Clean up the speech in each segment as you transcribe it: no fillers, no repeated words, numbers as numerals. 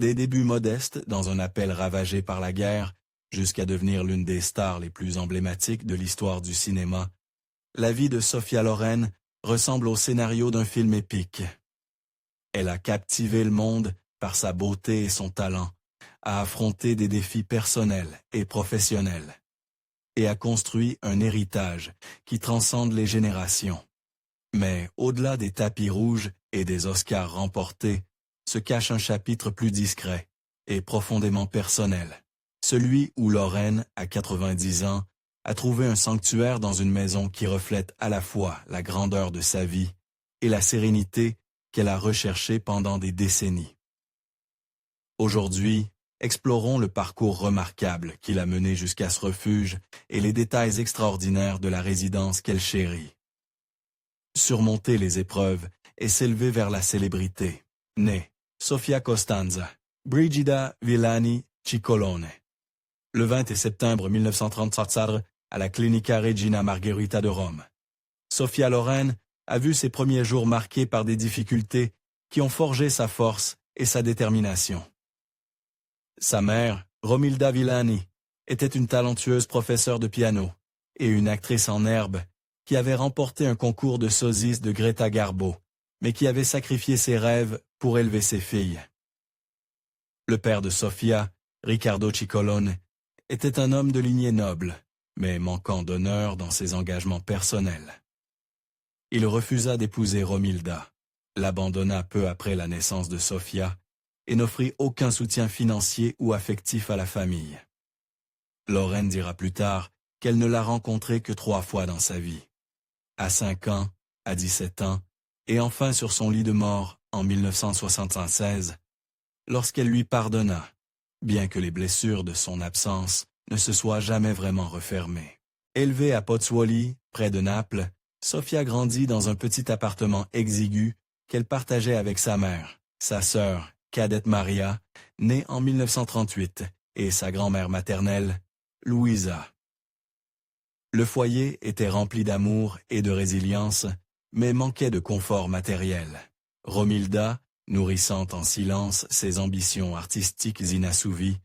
Des débuts modestes dans un appel ravagé par la guerre, jusqu'à devenir l'une des stars les plus emblématiques de l'histoire du cinéma, la vie de Sophia Loren ressemble au scénario d'un film épique. Elle a captivé le monde par sa beauté et son talent, a affronté des défis personnels et professionnels, et a construit un héritage qui transcende les générations. Mais au-delà des tapis rouges et des Oscars remportés, se cache un chapitre plus discret et profondément personnel, celui où Loren, à 90 ans, a trouvé un sanctuaire dans une maison qui reflète à la fois la grandeur de sa vie et la sérénité qu'elle a recherchée pendant des décennies. Aujourd'hui, explorons le parcours remarquable qui l'a menée jusqu'à ce refuge et les détails extraordinaires de la résidence qu'elle chérit. Surmonter les épreuves et s'élever vers la célébrité. Née Sofia Costanza, Brigida Villani Ciccolone. Le 20 septembre 1934 à la Clinica Regina Margherita de Rome. Sophia Loren a vu ses premiers jours marqués par des difficultés qui ont forgé sa force et sa détermination. Sa mère, Romilda Villani, était une talentueuse professeure de piano et une actrice en herbe qui avait remporté un concours de sosie de Greta Garbo, mais qui avait sacrifié ses rêves pour élever ses filles. Le père de Sofia, Riccardo Ciccolone, était un homme de lignée noble, mais manquant d'honneur dans ses engagements personnels. Il refusa d'épouser Romilda, l'abandonna peu après la naissance de Sofia et n'offrit aucun soutien financier ou affectif à la famille. Loren dira plus tard qu'elle ne l'a rencontré que 3 fois dans sa vie. À 5 ans, à 17 ans, et enfin sur son lit de mort en 1976, lorsqu'elle lui pardonna, bien que les blessures de son absence ne se soient jamais vraiment refermées. Élevée à Pozzuoli, près de Naples, Sofia grandit dans un petit appartement exigu qu'elle partageait avec sa mère, sa sœur, cadette Maria, née en 1938, et sa grand-mère maternelle, Luisa. Le foyer était rempli d'amour et de résilience, mais manquait de confort matériel. Romilda, nourrissant en silence ses ambitions artistiques inassouvies,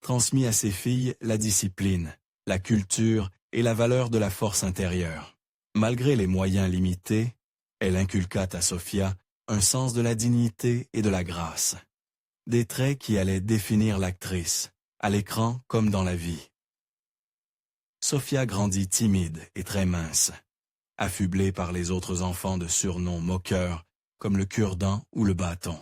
transmit à ses filles la discipline, la culture et la valeur de la force intérieure. Malgré les moyens limités, elle inculqua à Sofia un sens de la dignité et de la grâce. Des traits qui allaient définir l'actrice, à l'écran comme dans la vie. Sofia grandit timide et très mince, affublée par les autres enfants de surnoms moqueurs comme le cure-dent ou le bâton.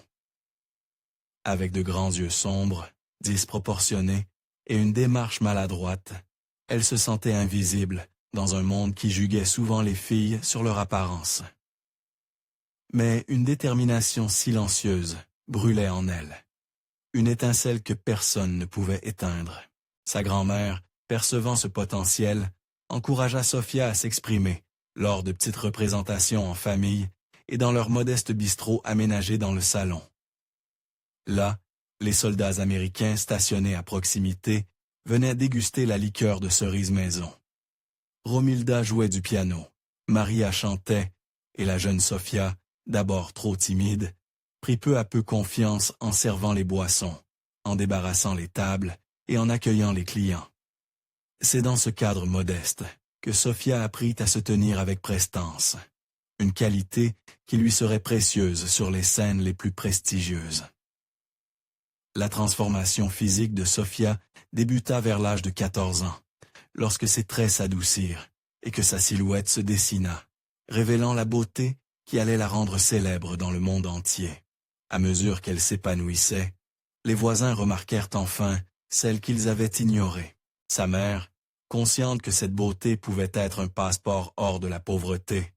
Avec de grands yeux sombres, disproportionnés et une démarche maladroite, elle se sentait invisible dans un monde qui juguait souvent les filles sur leur apparence. Mais une détermination silencieuse brûlait en elle, une étincelle que personne ne pouvait éteindre. Sa grand-mère, percevant ce potentiel, encouragea Sofia à s'exprimer lors de petites représentations en famille et dans leur modeste bistrot aménagé dans le salon. Là, les soldats américains stationnés à proximité venaient déguster la liqueur de cerise maison. Romilda jouait du piano, Maria chantait, et la jeune Sofia, d'abord trop timide, prit peu à peu confiance en servant les boissons, en débarrassant les tables et en accueillant les clients. C'est dans ce cadre modeste que Sofia apprit à se tenir avec prestance, une qualité qui lui serait précieuse sur les scènes les plus prestigieuses. La transformation physique de Sofia débuta vers l'âge de 14 ans, lorsque ses traits s'adoucirent et que sa silhouette se dessina, révélant la beauté qui allait la rendre célèbre dans le monde entier. À mesure qu'elle s'épanouissait, les voisins remarquèrent enfin celle qu'ils avaient ignorée. Sa mère, consciente que cette beauté pouvait être un passeport hors de la pauvreté,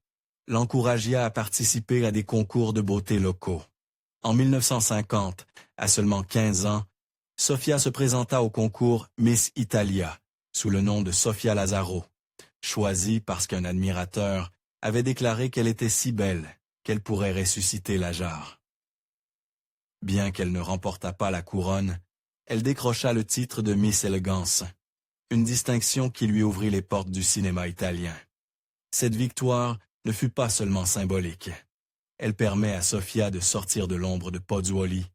l'encouragea à participer à des concours de beauté locaux. En 1950, à seulement 15 ans, Sofia se présenta au concours Miss Italia, sous le nom de Sofia Lazzaro, choisie parce qu'un admirateur avait déclaré qu'elle était si belle qu'elle pourrait ressusciter la jarre. Bien qu'elle ne remportât pas la couronne, elle décrocha le titre de Miss Élégance, une distinction qui lui ouvrit les portes du cinéma italien. Cette victoire ne fut pas seulement symbolique. Elle permet à Sofia de sortir de l'ombre de Pozzuoli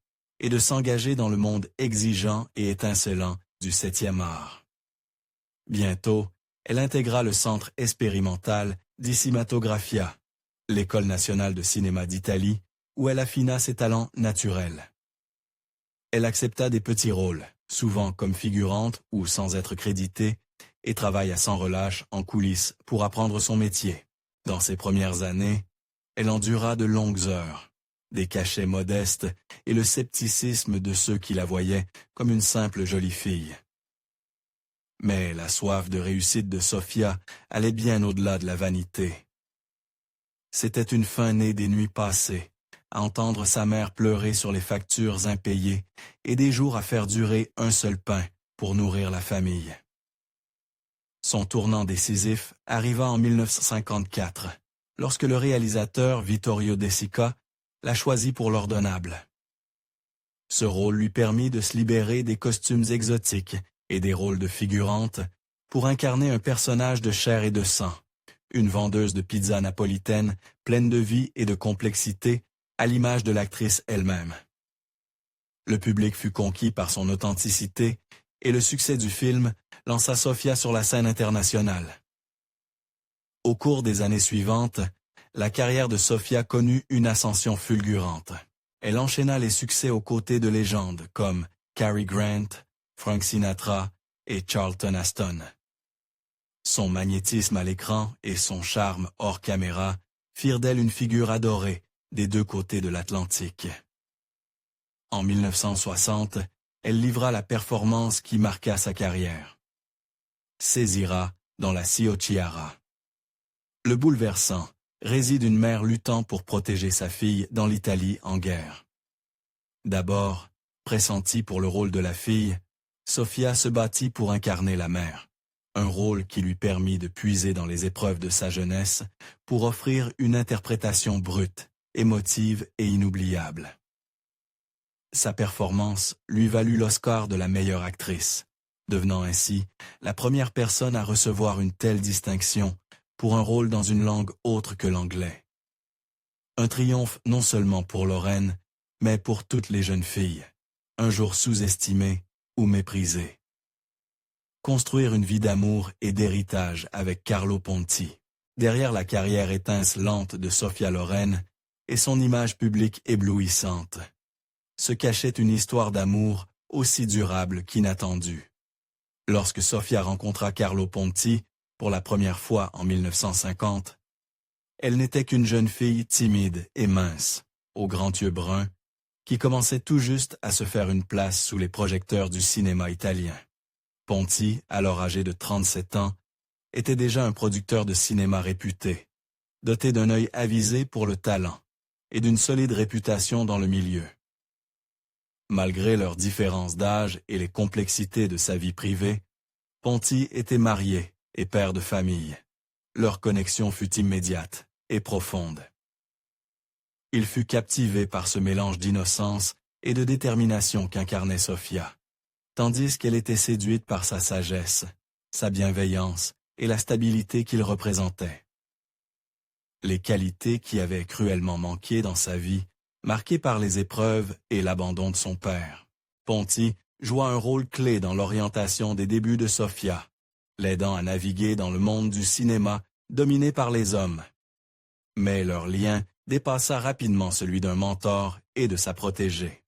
et de s'engager dans le monde exigeant et étincelant du 7e art. Bientôt, elle intégra le centre expérimental di Cinematografia, l'École nationale de cinéma d'Italie, où elle affina ses talents naturels. Elle accepta des petits rôles, souvent comme figurante ou sans être créditée, et travailla sans relâche en coulisses pour apprendre son métier. Dans ses premières années, elle endura de longues heures, des cachets modestes et le scepticisme de ceux qui la voyaient comme une simple jolie fille. Mais la soif de réussite de Sofia allait bien au-delà de la vanité. C'était une fin née des nuits passées, à entendre sa mère pleurer sur les factures impayées et des jours à faire durer un seul pain pour nourrir la famille. Son tournant décisif arriva en 1954, lorsque le réalisateur Vittorio De Sica l'a choisi pour l'Ordonnable. Ce rôle lui permit de se libérer des costumes exotiques et des rôles de figurante pour incarner un personnage de chair et de sang, une vendeuse de pizza napolitaine pleine de vie et de complexité, à l'image de l'actrice elle-même. Le public fut conquis par son authenticité et le succès du film lança Sofia sur la scène internationale. Au cours des années suivantes, la carrière de Sofia connut une ascension fulgurante. Elle enchaîna les succès aux côtés de légendes comme Cary Grant, Frank Sinatra et Charlton Heston. Son magnétisme à l'écran et son charme hors caméra firent d'elle une figure adorée des deux côtés de l'Atlantique. En 1960, elle livra la performance qui marqua sa carrière. Césira dans la Ciociara. Le bouleversant récit d'une mère luttant pour protéger sa fille dans l'Italie en guerre. D'abord, pressentie pour le rôle de la fille, Sofia se battit pour incarner la mère, un rôle qui lui permit de puiser dans les épreuves de sa jeunesse pour offrir une interprétation brute, émotive et inoubliable. Sa performance lui valut l'Oscar de la meilleure actrice, devenant ainsi la première personne à recevoir une telle distinction pour un rôle dans une langue autre que l'anglais. Un triomphe non seulement pour Lorraine, mais pour toutes les jeunes filles, un jour sous-estimées ou méprisées. Construire une vie d'amour et d'héritage avec Carlo Ponti, derrière la carrière étincelante de Sophia Loren et son image publique éblouissante, se cachait une histoire d'amour aussi durable qu'inattendue. Lorsque Sofia rencontra Carlo Ponti pour la première fois en 1950, elle n'était qu'une jeune fille timide et mince, aux grands yeux bruns, qui commençait tout juste à se faire une place sous les projecteurs du cinéma italien. Ponti, alors âgé de 37 ans, était déjà un producteur de cinéma réputé, doté d'un œil avisé pour le talent et d'une solide réputation dans le milieu. Malgré leurs différences d'âge et les complexités de sa vie privée, Ponti était marié et père de famille. Leur connexion fut immédiate et profonde. Il fut captivé par ce mélange d'innocence et de détermination qu'incarnait Sofia, tandis qu'elle était séduite par sa sagesse, sa bienveillance et la stabilité qu'il représentait. Les qualités qui avaient cruellement manqué dans sa vie, marquée par les épreuves et l'abandon de son père. Ponti joua un rôle clé dans l'orientation des débuts de Sofia, l'aidant à naviguer dans le monde du cinéma dominé par les hommes. Mais leur lien dépassa rapidement celui d'un mentor et de sa protégée.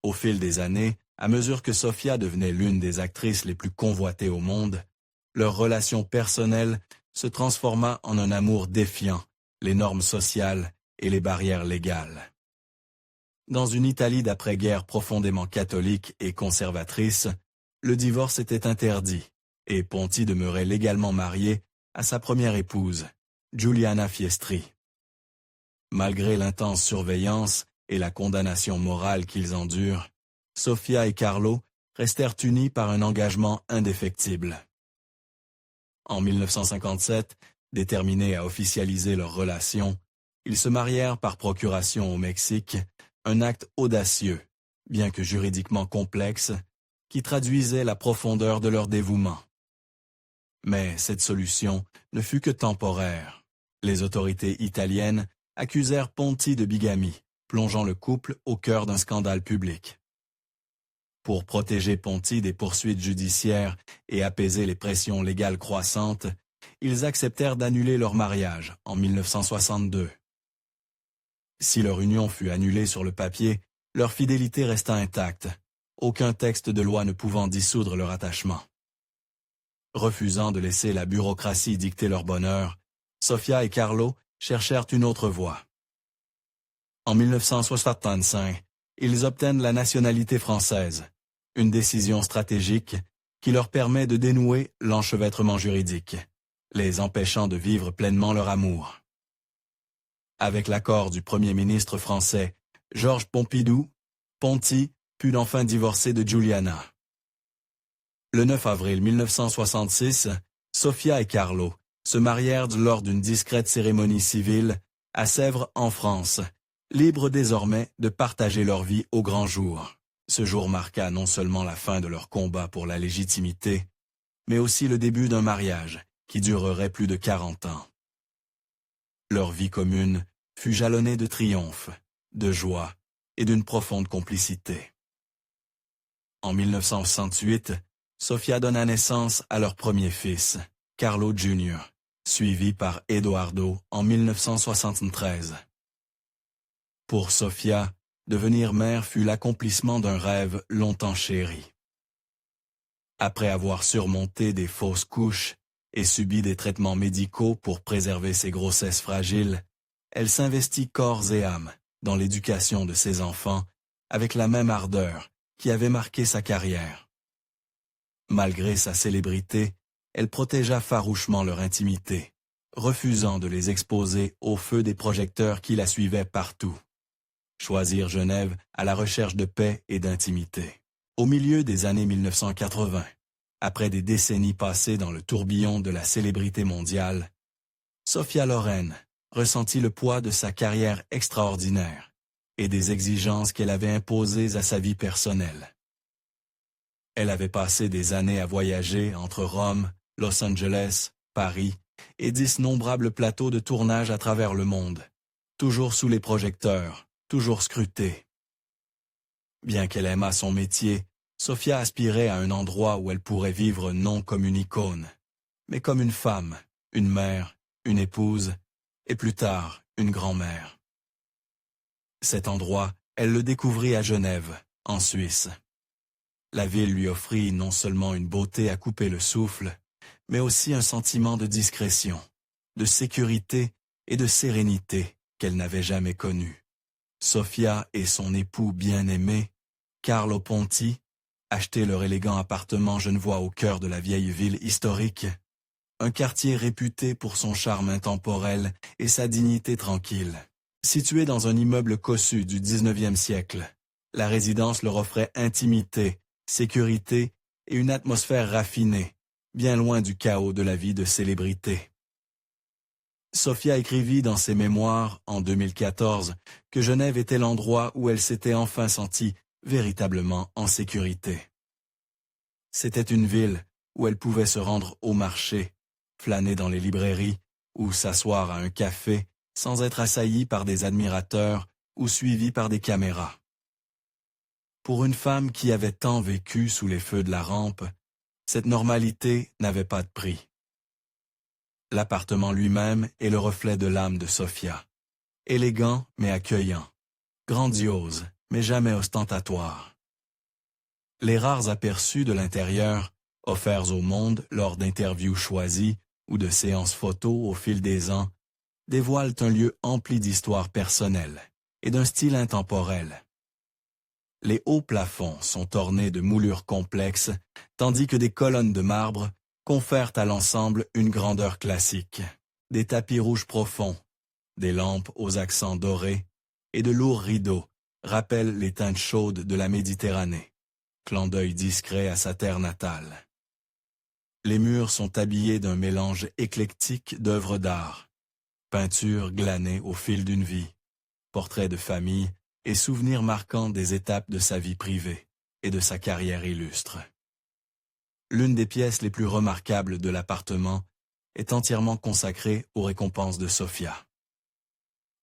Au fil des années, à mesure que Sofia devenait l'une des actrices les plus convoitées au monde, leur relation personnelle se transforma en un amour défiant les normes sociales et les barrières légales. Dans une Italie d'après-guerre profondément catholique et conservatrice, le divorce était interdit, et Ponti demeurait légalement marié à sa première épouse, Giuliana Fiestri. Malgré l'intense surveillance et la condamnation morale qu'ils endurent, Sofia et Carlo restèrent unis par un engagement indéfectible. En 1957, déterminés à officialiser leur relation, ils se marièrent par procuration au Mexique, un acte audacieux, bien que juridiquement complexe, qui traduisait la profondeur de leur dévouement. Mais cette solution ne fut que temporaire. Les autorités italiennes accusèrent Ponti de bigamie plongeant le couple au cœur d'un scandale public. Pour protéger Ponti des poursuites judiciaires et apaiser les pressions légales croissantes, ils acceptèrent d'annuler leur mariage en 1962. Si leur union fut annulée sur le papier, leur fidélité resta intacte, aucun texte de loi ne pouvant dissoudre leur attachement. Refusant de laisser la bureaucratie dicter leur bonheur, Sofia et Carlo cherchèrent une autre voie. En 1965, ils obtiennent la nationalité française, une décision stratégique qui leur permet de dénouer l'enchevêtrement juridique, les empêchant de vivre pleinement leur amour. Avec l'accord du Premier ministre français Georges Pompidou, Ponti put enfin divorcer de Giuliana. Le 9 avril 1966, Sofia et Carlo se marièrent lors d'une discrète cérémonie civile à Sèvres en France, libres désormais de partager leur vie au grand jour. Ce jour marqua non seulement la fin de leur combat pour la légitimité, mais aussi le début d'un mariage qui durerait plus de 40 ans. Leur vie commune fut jalonnée de triomphes, de joie et d'une profonde complicité. En 1968, Sofia donna naissance à leur premier fils, Carlo Jr., suivi par Edoardo en 1973. Pour Sofia, devenir mère fut l'accomplissement d'un rêve longtemps chéri. Après avoir surmonté des fausses couches et subi des traitements médicaux pour préserver ses grossesses fragiles, elle s'investit corps et âme dans l'éducation de ses enfants avec la même ardeur qui avait marqué sa carrière. Malgré sa célébrité, elle protégea farouchement leur intimité, refusant de les exposer au feu des projecteurs qui la suivaient partout. Choisir Genève à la recherche de paix et d'intimité. Au milieu des années 1980, après des décennies passées dans le tourbillon de la célébrité mondiale, Sofia Loren ressentit le poids de sa carrière extraordinaire et des exigences qu'elle avait imposées à sa vie personnelle. Elle avait passé des années à voyager entre Rome, Los Angeles, Paris et d'innombrables plateaux de tournage à travers le monde, toujours sous les projecteurs, toujours scrutée. Bien qu'elle aimât son métier, Sofia aspirait à un endroit où elle pourrait vivre non comme une icône, mais comme une femme, une mère, une épouse, et plus tard, une grand-mère. Cet endroit, elle le découvrit à Genève, en Suisse. La ville lui offrit non seulement une beauté à couper le souffle, mais aussi un sentiment de discrétion, de sécurité et de sérénité qu'elle n'avait jamais connu. Sofia et son époux bien-aimé, Carlo Ponti, achetaient leur élégant appartement genevois au cœur de la vieille ville historique, un quartier réputé pour son charme intemporel et sa dignité tranquille. Situé dans un immeuble cossu du 19e siècle, la résidence leur offrait intimité, sécurité et une atmosphère raffinée, bien loin du chaos de la vie de célébrité. Sofia écrivit dans ses mémoires, en 2014, que Genève était l'endroit où elle s'était enfin sentie véritablement en sécurité. C'était une ville où elle pouvait se rendre au marché, flâner dans les librairies ou s'asseoir à un café sans être assaillie par des admirateurs ou suivie par des caméras. Pour une femme qui avait tant vécu sous les feux de la rampe, cette normalité n'avait pas de prix. L'appartement lui-même est le reflet de l'âme de Sofia. Élégant mais accueillant, grandiose mais jamais ostentatoire. Les rares aperçus de l'intérieur, offerts au monde lors d'interviews choisies ou de séances photos au fil des ans, dévoilent un lieu empli d'histoires personnelles et d'un style intemporel. Les hauts plafonds sont ornés de moulures complexes, tandis que des colonnes de marbre confèrent à l'ensemble une grandeur classique. Des tapis rouges profonds, des lampes aux accents dorés et de lourds rideaux rappellent les teintes chaudes de la Méditerranée, clin d'œil discret à sa terre natale. Les murs sont habillés d'un mélange éclectique d'œuvres d'art, peintures glanées au fil d'une vie, portraits de famille et souvenirs marquants des étapes de sa vie privée et de sa carrière illustre. L'une des pièces les plus remarquables de l'appartement est entièrement consacrée aux récompenses de Sofia.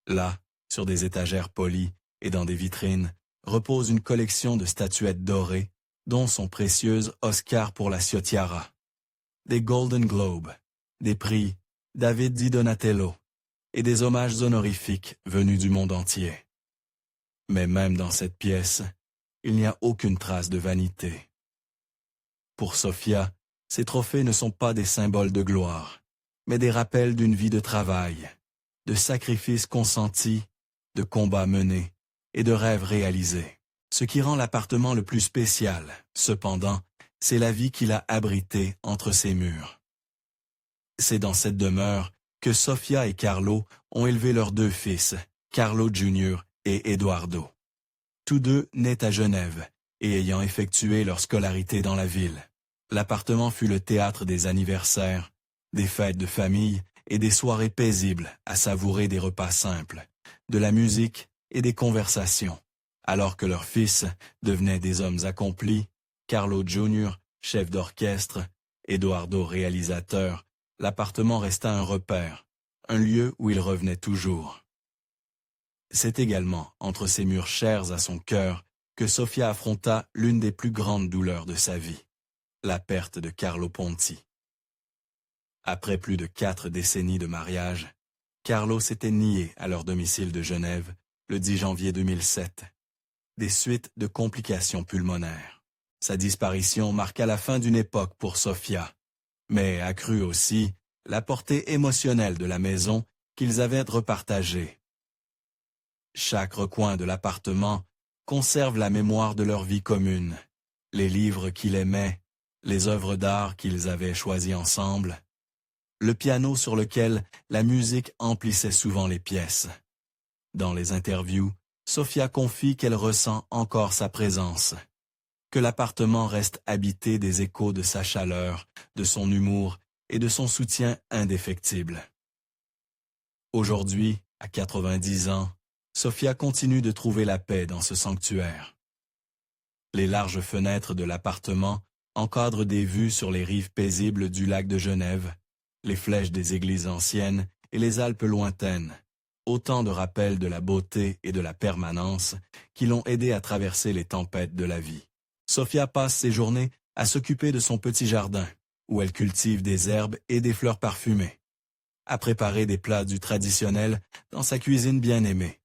Là, sur des étagères polies et dans des vitrines, repose une collection de statuettes dorées, dont son précieuse Oscar pour la Ciotiara, des Golden Globes, des prix David Di Donatello et des hommages honorifiques venus du monde entier. Mais même dans cette pièce, il n'y a aucune trace de vanité. Pour Sofia, ces trophées ne sont pas des symboles de gloire, mais des rappels d'une vie de travail, de sacrifices consentis, de combats menés et de rêves réalisés. Ce qui rend l'appartement le plus spécial, cependant, c'est la vie qu'il a abritée entre ses murs. C'est dans cette demeure que Sofia et Carlo ont élevé leurs 2 fils, Carlo Jr. et Eduardo. Tous 2 nés à Genève et ayant effectué leur scolarité dans la ville. L'appartement fut le théâtre des anniversaires, des fêtes de famille et des soirées paisibles à savourer des repas simples, de la musique et des conversations. Alors que leurs fils devenaient des hommes accomplis, Carlo Jr., chef d'orchestre, Eduardo réalisateur, l'appartement resta un repère, un lieu où il revenait toujours. C'est également entre ces murs chers à son cœur que Sofia affronta l'une des plus grandes douleurs de sa vie, la perte de Carlo Ponti. Après plus de 4 décennies de mariage, Carlo s'était nié à leur domicile de Genève le 10 janvier 2007, des suites de complications pulmonaires. Sa disparition marqua la fin d'une époque pour Sofia, mais accrut aussi la portée émotionnelle de la maison qu'ils avaient repartagée. Chaque recoin de l'appartement conserve la mémoire de leur vie commune, les livres qu'il aimait, les œuvres d'art qu'ils avaient choisies ensemble, le piano sur lequel la musique emplissait souvent les pièces. Dans les interviews, Sofia confie qu'elle ressent encore sa présence, que l'appartement reste habité des échos de sa chaleur, de son humour et de son soutien indéfectible. Aujourd'hui, à 90 ans, Sofia continue de trouver la paix dans ce sanctuaire. Les larges fenêtres de l'appartement encadrent des vues sur les rives paisibles du lac de Genève, les flèches des églises anciennes et les Alpes lointaines, autant de rappels de la beauté et de la permanence qui l'ont aidé à traverser les tempêtes de la vie. Sofia passe ses journées à s'occuper de son petit jardin, où elle cultive des herbes et des fleurs parfumées, à préparer des plats du traditionnel dans sa cuisine bien-aimée,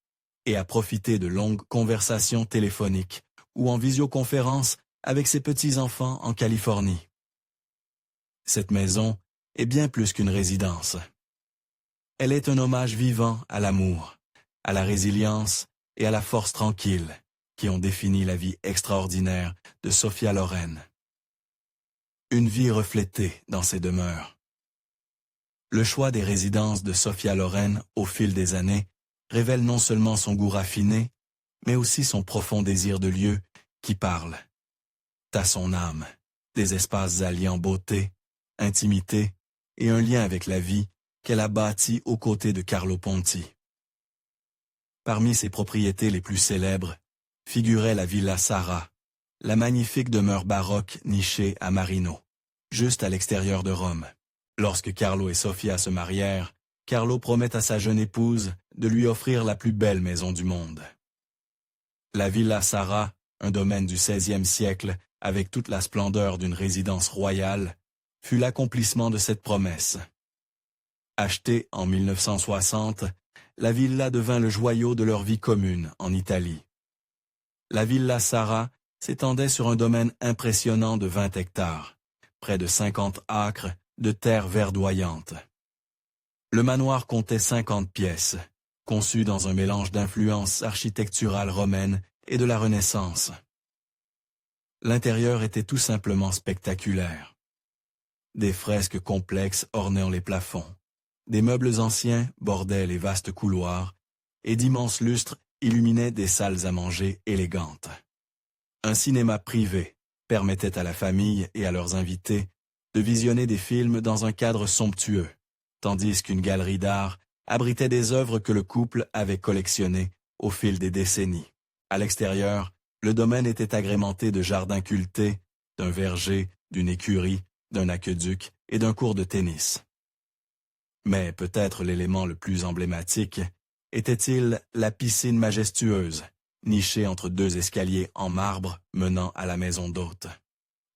et à profiter de longues conversations téléphoniques ou en visioconférence avec ses petits-enfants en Californie. Cette maison est bien plus qu'une résidence. Elle est un hommage vivant à l'amour, à la résilience et à la force tranquille qui ont défini la vie extraordinaire de Sofia Loren. Une vie reflétée dans ses demeures. Le choix des résidences de Sofia Loren au fil des années révèle non seulement son goût raffiné, mais aussi son profond désir de lieu qui parle. À son âme, des espaces alliant beauté, intimité et un lien avec la vie qu'elle a bâti aux côtés de Carlo Ponti. Parmi ses propriétés les plus célèbres figurait la Villa Sara, la magnifique demeure baroque nichée à Marino, juste à l'extérieur de Rome. Lorsque Carlo et Sofia se marièrent, Carlo promet à sa jeune épouse de lui offrir la plus belle maison du monde. La Villa Sara, un domaine du XVIe siècle avec toute la splendeur d'une résidence royale, fut l'accomplissement de cette promesse. Achetée en 1960, la villa devint le joyau de leur vie commune en Italie. La Villa Sara s'étendait sur un domaine impressionnant de 20 hectares, près de 50 acres de terre verdoyante. Le manoir comptait 50 pièces, conçues dans un mélange d'influences architecturales romaines et de la Renaissance. L'intérieur était tout simplement spectaculaire. Des fresques complexes ornaient les plafonds, des meubles anciens bordaient les vastes couloirs, et d'immenses lustres illuminaient des salles à manger élégantes. Un cinéma privé permettait à la famille et à leurs invités de visionner des films dans un cadre somptueux, tandis qu'une galerie d'art abritait des œuvres que le couple avait collectionnées au fil des décennies. À l'extérieur, le domaine était agrémenté de jardins cultés, d'un verger, d'une écurie, d'un aqueduc et d'un court de tennis. Mais peut-être l'élément le plus emblématique était-il la piscine majestueuse nichée entre deux escaliers en marbre menant à la maison d'hôte.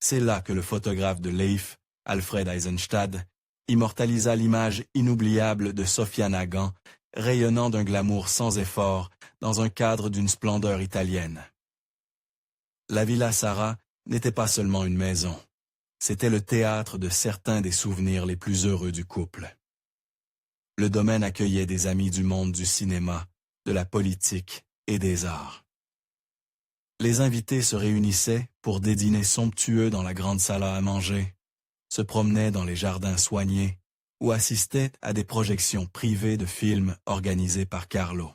C'est là que le photographe de Leif, Alfred Eisenstadt, immortalisa l'image inoubliable de Sofia Nagant, rayonnant d'un glamour sans effort dans un cadre d'une splendeur italienne. La Villa Sara n'était pas seulement une maison, c'était le théâtre de certains des souvenirs les plus heureux du couple. Le domaine accueillait des amis du monde du cinéma, de la politique et des arts. Les invités se réunissaient pour des dîners somptueux dans la grande salle à manger, se promenaient dans les jardins soignés ou assistaient à des projections privées de films organisées par Carlo.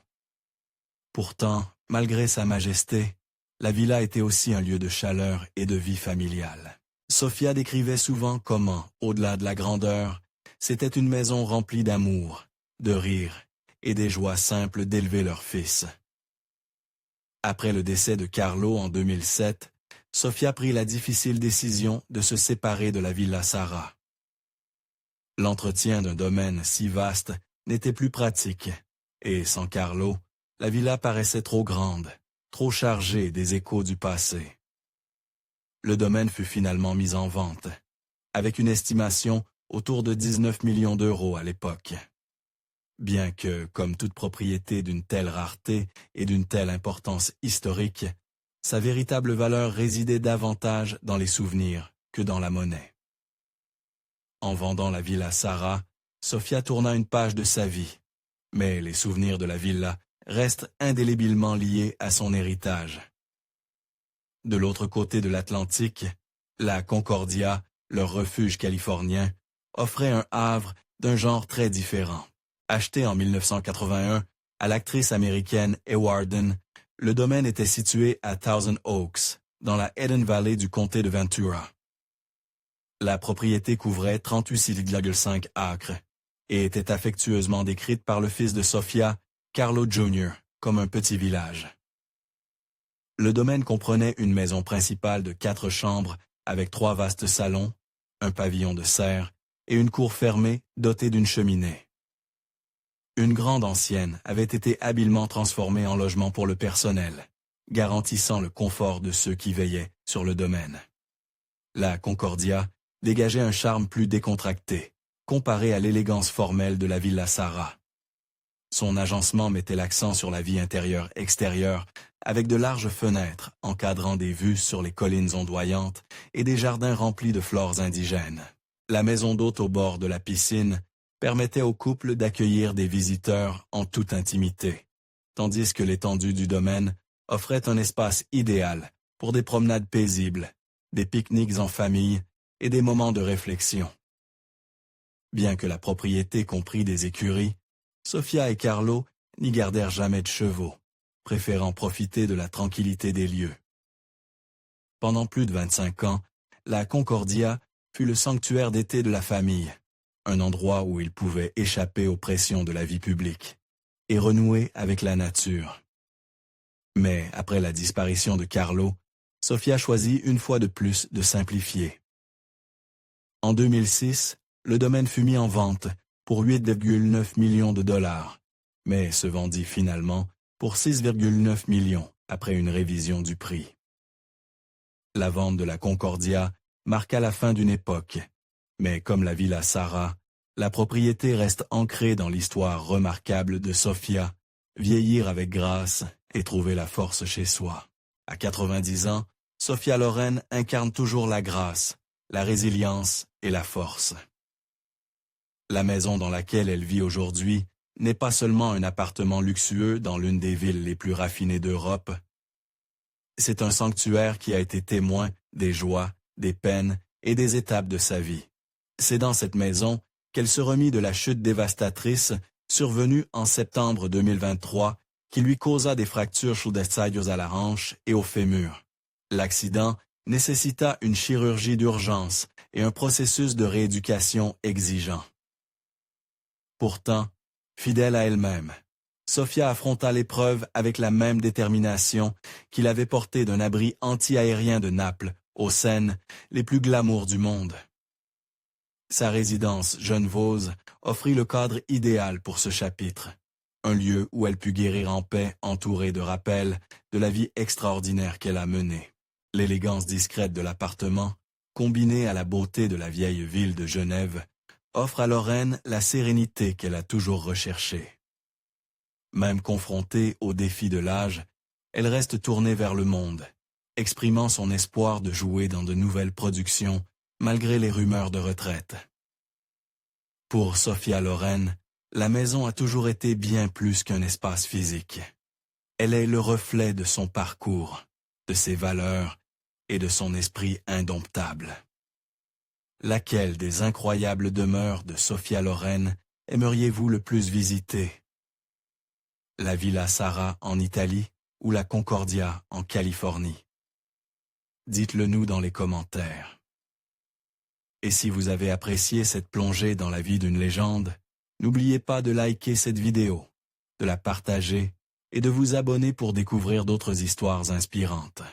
Pourtant, malgré sa majesté, la villa était aussi un lieu de chaleur et de vie familiale. Sofia décrivait souvent comment, au-delà de la grandeur, c'était une maison remplie d'amour, de rire et des joies simples d'élever leur fils. Après le décès de Carlo en 2007, Sofia prit la difficile décision de se séparer de la Villa Sara. L'entretien d'un domaine si vaste n'était plus pratique, et sans Carlo, la villa paraissait trop grande, trop chargée des échos du passé. Le domaine fut finalement mis en vente, avec une estimation autour de 19 millions d'euros à l'époque. Bien que, comme toute propriété d'une telle rareté et d'une telle importance historique, sa véritable valeur résidait davantage dans les souvenirs que dans la monnaie. En vendant la Villa Sara, Sofia tourna une page de sa vie, mais les souvenirs de la villa restent indélébilement liés à son héritage. De l'autre côté de l'Atlantique, la Concordia, leur refuge californien, offrait un havre d'un genre très différent. Acheté en 1981 à l'actrice américaine Ewarden, le domaine était situé à Thousand Oaks, dans la Eden Valley du comté de Ventura. La propriété couvrait 38,5 acres et était affectueusement décrite par le fils de Sofia, Carlo Jr., comme un petit village. Le domaine comprenait une maison principale de 4 chambres avec 3 vastes salons, un pavillon de serre et une cour fermée dotée d'une cheminée. Une grande ancienne avait été habilement transformée en logement pour le personnel, garantissant le confort de ceux qui veillaient sur le domaine. La Concordia dégageait un charme plus décontracté, comparé à l'élégance formelle de la Villa Sara. Son agencement mettait l'accent sur la vie intérieure-extérieure, avec de larges fenêtres encadrant des vues sur les collines ondoyantes et des jardins remplis de fleurs indigènes. La maison d'hôte au bord de la piscine permettait au couple d'accueillir des visiteurs en toute intimité, tandis que l'étendue du domaine offrait un espace idéal pour des promenades paisibles, des pique-niques en famille et des moments de réflexion. Bien que la propriété comprit des écuries, Sofia et Carlo n'y gardèrent jamais de chevaux, préférant profiter de la tranquillité des lieux. Pendant plus de 25 ans, la Concordia fut le sanctuaire d'été de la famille, un endroit où ils pouvaient échapper aux pressions de la vie publique et renouer avec la nature. Mais après la disparition de Carlo, Sofia choisit une fois de plus de simplifier. En 2006, le domaine fut mis en vente pour 8,9 millions de dollars, mais se vendit finalement pour 6,9 millions après une révision du prix. La vente de la Concordia marqua la fin d'une époque, mais comme la Villa Sara, la propriété reste ancrée dans l'histoire remarquable de Sofia, vieillir avec grâce et trouver la force chez soi. À 90 ans, Sofia Loren incarne toujours la grâce, la résilience et la force. La maison dans laquelle elle vit aujourd'hui n'est pas seulement un appartement luxueux dans l'une des villes les plus raffinées d'Europe. C'est un sanctuaire qui a été témoin des joies, des peines et des étapes de sa vie. C'est dans cette maison qu'elle se remit de la chute dévastatrice survenue en septembre 2023 qui lui causa des fractures sudestaios à la hanche et au fémur. L'accident nécessita une chirurgie d'urgence et un processus de rééducation exigeant. Pourtant, fidèle à elle-même, Sofia affronta l'épreuve avec la même détermination qu'il avait portée d'un abri anti-aérien de Naples aux scènes les plus glamour du monde. Sa résidence Genevose offrit le cadre idéal pour ce chapitre. un lieu où elle put guérir en paix, entourée de rappels de la vie extraordinaire qu'elle a menée. L'élégance discrète de l'appartement, combinée à la beauté de la vieille ville de Genève, offre à Lorraine la sérénité qu'elle a toujours recherchée. Même confrontée aux défis de l'âge, elle reste tournée vers le monde, exprimant son espoir de jouer dans de nouvelles productions malgré les rumeurs de retraite. Pour Sophia Loren, la maison a toujours été bien plus qu'un espace physique. Elle est le reflet de son parcours, de ses valeurs et de son esprit indomptable. Laquelle des incroyables demeures de Sophia Loren aimeriez-vous le plus visiter? La Villa Sara en Italie ou la Concordia en Californie? Dites-le nous dans les commentaires. Et si vous avez apprécié cette plongée dans la vie d'une légende, n'oubliez pas de liker cette vidéo, de la partager et de vous abonner pour découvrir d'autres histoires inspirantes.